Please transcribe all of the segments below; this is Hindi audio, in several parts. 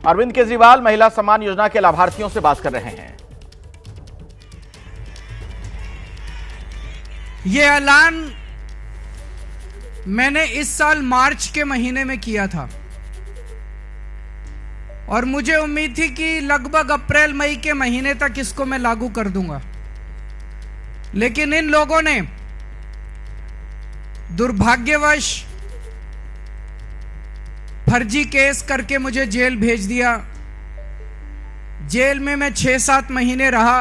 अरविंद केजरीवाल महिला सम्मान योजना के लाभार्थियों से बात कर रहे हैं। ये ऐलान मैंने इस साल मार्च के महीने में किया था और मुझे उम्मीद थी कि लगभग अप्रैल मई के महीने तक इसको मैं लागू कर दूंगा, लेकिन इन लोगों ने दुर्भाग्यवश फर्जी केस करके मुझे जेल भेज दिया। जेल में मैं 6-7 महीने रहा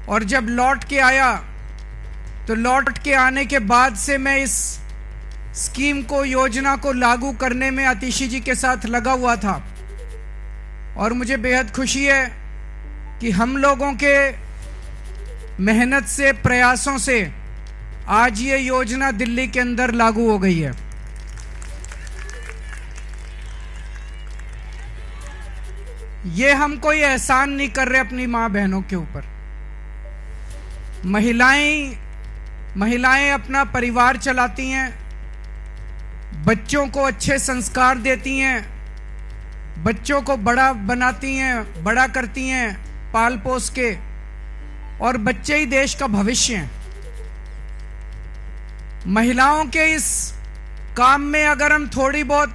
और जब लौट के आया तो लौट के आने के बाद से मैं इस स्कीम को, योजना को लागू करने में आतिशी जी के साथ लगा हुआ था और मुझे बेहद खुशी है कि हम लोगों के मेहनत से, प्रयासों से आज ये योजना दिल्ली के अंदर लागू हो गई है। ये हम कोई एहसान नहीं कर रहे अपनी मां बहनों के ऊपर। महिलाएं अपना परिवार चलाती हैं, बच्चों को अच्छे संस्कार देती हैं, बच्चों को बड़ा बनाती हैं, बड़ा करती हैं पाल पोस के, और बच्चे ही देश का भविष्य हैं। महिलाओं के इस काम में अगर हम थोड़ी बहुत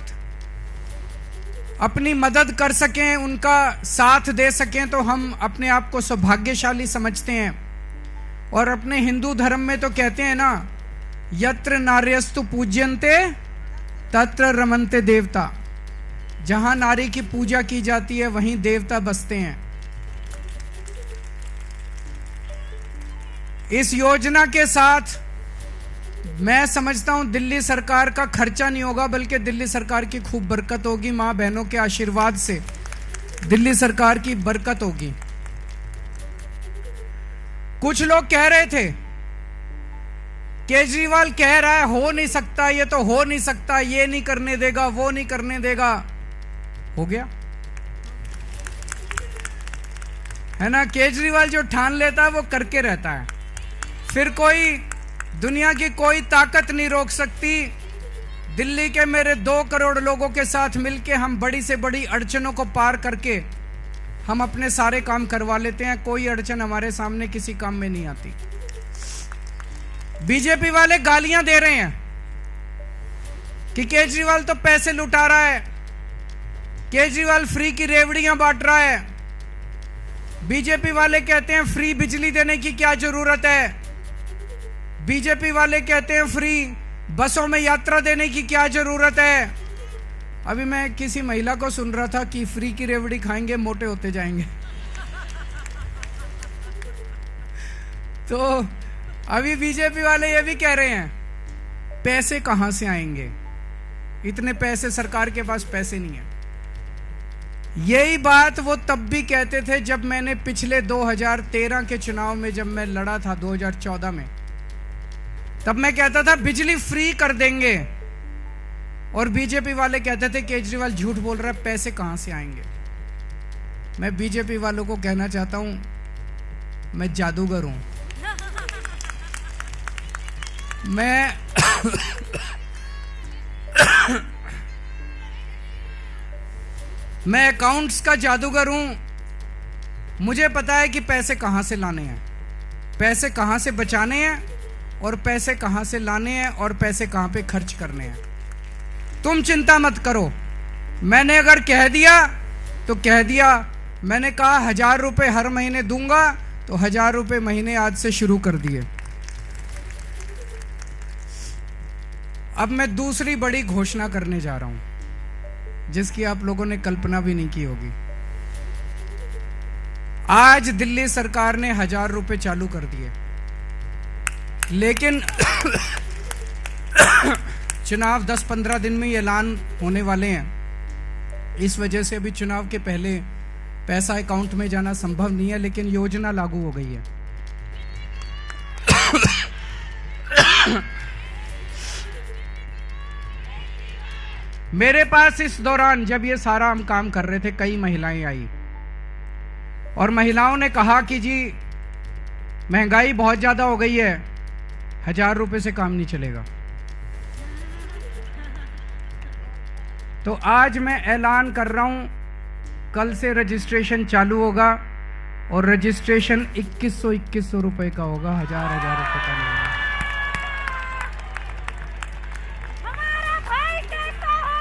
अपनी मदद कर सकें, उनका साथ दे सकें, तो हम अपने आप को सौभाग्यशाली समझते हैं। और अपने हिंदू धर्म में तो कहते हैं ना, यत्र नार्यस्तु पूज्यन्ते तत्र रमन्ते देवता। जहां नारी की पूजा की जाती है वहीं देवता बसते हैं। इस योजना के साथ मैं समझता हूं दिल्ली सरकार का खर्चा नहीं होगा, बल्कि दिल्ली सरकार की खूब बरकत होगी। मां बहनों के आशीर्वाद से दिल्ली सरकार की बरकत होगी। कुछ लोग कह रहे थे केजरीवाल कह रहा है हो नहीं सकता, ये तो हो नहीं सकता, ये नहीं करने देगा, वो नहीं करने देगा। हो गया है ना। केजरीवाल जो ठान लेता है वो करके रहता है, फिर कोई दुनिया की कोई ताकत नहीं रोक सकती। दिल्ली के मेरे 2 करोड़ लोगों के साथ मिलके हम बड़ी से बड़ी अड़चनों को पार करके हम अपने सारे काम करवा लेते हैं। कोई अड़चन हमारे सामने किसी काम में नहीं आती। बीजेपी वाले गालियां दे रहे हैं कि केजरीवाल तो पैसे लुटा रहा है, केजरीवाल फ्री की रेवड़ियां बांट रहा है। बीजेपी वाले कहते हैं फ्री बिजली देने की क्या जरूरत है, बीजेपी वाले कहते हैं फ्री बसों में यात्रा देने की क्या जरूरत है। अभी मैं किसी महिला को सुन रहा था कि फ्री की रेवड़ी खाएंगे मोटे होते जाएंगे। तो अभी बीजेपी वाले ये भी कह रहे हैं पैसे कहां से आएंगे, इतने पैसे सरकार के पास पैसे नहीं है। यही बात वो तब भी कहते थे जब मैंने पिछले 2013 के चुनाव में जब मैं लड़ा था 2014 में, तब मैं कहता था बिजली फ्री कर देंगे और बीजेपी वाले कहते थे केजरीवाल झूठ बोल रहा है, पैसे कहां से आएंगे। मैं बीजेपी वालों को कहना चाहता हूं मैं जादूगर हूं। मैं अकाउंट्स का जादूगर हूं। मुझे पता है कि पैसे कहां से लाने हैं, पैसे कहां से बचाने हैं और पैसे कहां से लाने हैं और पैसे कहां पे खर्च करने हैं। तुम चिंता मत करो। मैंने अगर कह दिया तो कह दिया। मैंने कहा 1000 रुपए हर महीने दूंगा तो 1000 रुपए महीने आज से शुरू कर दिए। अब मैं दूसरी बड़ी घोषणा करने जा रहा हूं जिसकी आप लोगों ने कल्पना भी नहीं की होगी। आज दिल्ली सरकार ने 1000 रुपए चालू कर दिए, लेकिन चुनाव 10-15 दिन में ऐलान होने वाले हैं। इस वजह से अभी चुनाव के पहले पैसा अकाउंट में जाना संभव नहीं है, लेकिन योजना लागू हो गई है। मेरे पास इस दौरान जब ये सारा हम काम कर रहे थे कई महिलाएं आई और महिलाओं ने कहा कि जी महंगाई बहुत ज्यादा हो गई है, 1000 रुपए से काम नहीं चलेगा। तो आज मैं ऐलान कर रहा हूं कल से रजिस्ट्रेशन चालू होगा और रजिस्ट्रेशन 2100 रुपए का होगा, 1000 रुपए का नहीं होगा। हमारा भाई कैसा हो?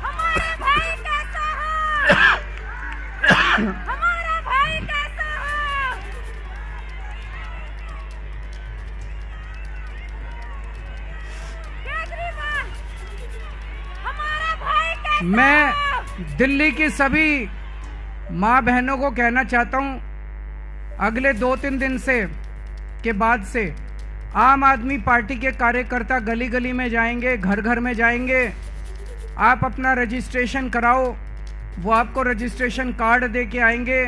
हमारा भाई कैसा हो? हमारा भाई कैसा हो? केजरीवाल, हमारा भाई कैसा हो? मैं दिल्ली की सभी माँ बहनों को कहना चाहता हूँ, अगले 2-3 दिन के बाद से आम आदमी पार्टी के कार्यकर्ता गली गली में जाएंगे, घर घर में जाएंगे। आप अपना रजिस्ट्रेशन कराओ, वो आपको रजिस्ट्रेशन कार्ड दे के आएंगे।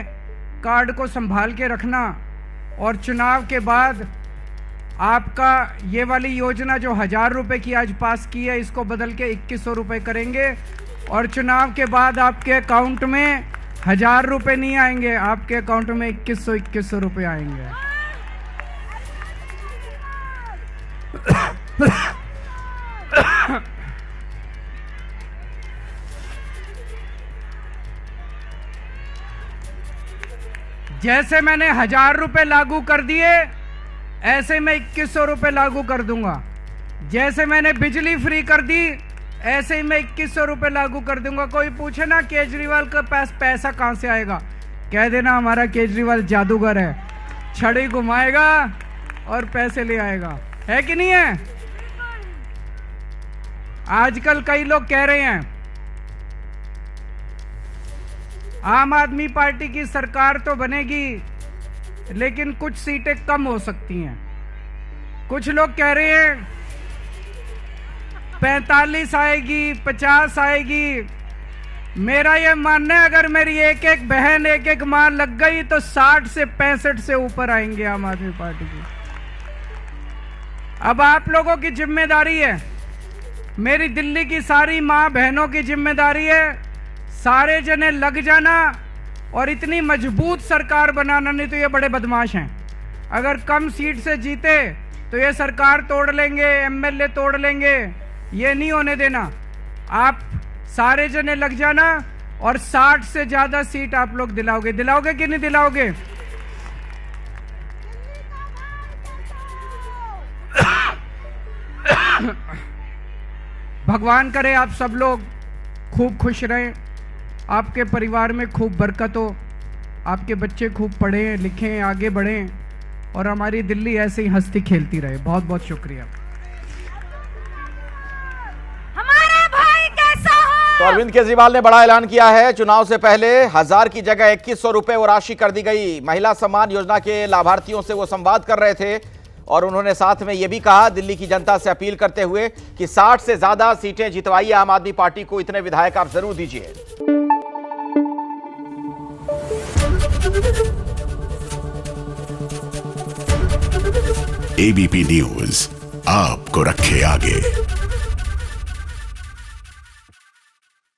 कार्ड को संभाल के रखना और चुनाव के बाद आपका ये वाली योजना जो 1000 रुपये की आज पास की है, इसको बदल के 2100 रुपये करेंगे और चुनाव के बाद आपके अकाउंट में 1000 रुपये नहीं आएंगे, आपके अकाउंट में 2100 रुपये आएंगे। जैसे मैंने 1000 रुपये लागू कर दिए, ऐसे मैं 2100 रुपये लागू कर दूंगा। जैसे मैंने बिजली फ्री कर दी, ऐसे ही मैं 2100 रुपये लागू कर दूंगा। कोई पूछे ना केजरीवाल के पास पैसा कहाँ से आएगा, कह देना हमारा केजरीवाल जादूगर है, छड़ी घुमाएगा और पैसे ले आएगा। है कि नहीं है? आजकल कई लोग कह रहे हैं आम आदमी पार्टी की सरकार तो बनेगी लेकिन कुछ सीटें कम हो सकती हैं। कुछ लोग कह रहे हैं 45 आएगी, 50 आएगी। मेरा ये मानना है अगर मेरी एक एक बहन, एक एक मां लग गई तो 60 से 65 से ऊपर आएंगे आम आदमी पार्टी की। अब आप लोगों की जिम्मेदारी है, मेरी दिल्ली की सारी मां बहनों की जिम्मेदारी है, सारे जने लग जाना और इतनी मजबूत सरकार बनाना। नहीं तो ये बड़े बदमाश हैं, अगर कम सीट से जीते तो ये सरकार तोड़ लेंगे, एमएलए तोड़ लेंगे। ये नहीं होने देना। आप सारे जने लग जाना और 60 से ज्यादा सीट आप लोग दिलाओगे। दिलाओगे कि नहीं दिलाओगे? भगवान करे आप सब लोग खूब खुश रहें, आपके परिवार में खूब बरकत हो, आपके बच्चे खूब पढ़ें लिखें, आगे बढ़ें और हमारी दिल्ली ऐसे ही हंसती खेलती रहे। बहुत बहुत शुक्रिया। हमारा भाई कैसा हो? तो अरविंद केजरीवाल ने बड़ा ऐलान किया है। चुनाव से पहले 1000 की जगह 2100 रुपए वो राशि कर दी गई। महिला सम्मान योजना के लाभार्थियों से वो संवाद कर रहे थे और उन्होंने साथ में यह भी कहा, दिल्ली की जनता से अपील करते हुए कि 60 से ज्यादा सीटें जितवाइए आम आदमी पार्टी को, इतने विधायक आप जरूर दीजिए। एबीपी न्यूज आपको रखे आगे।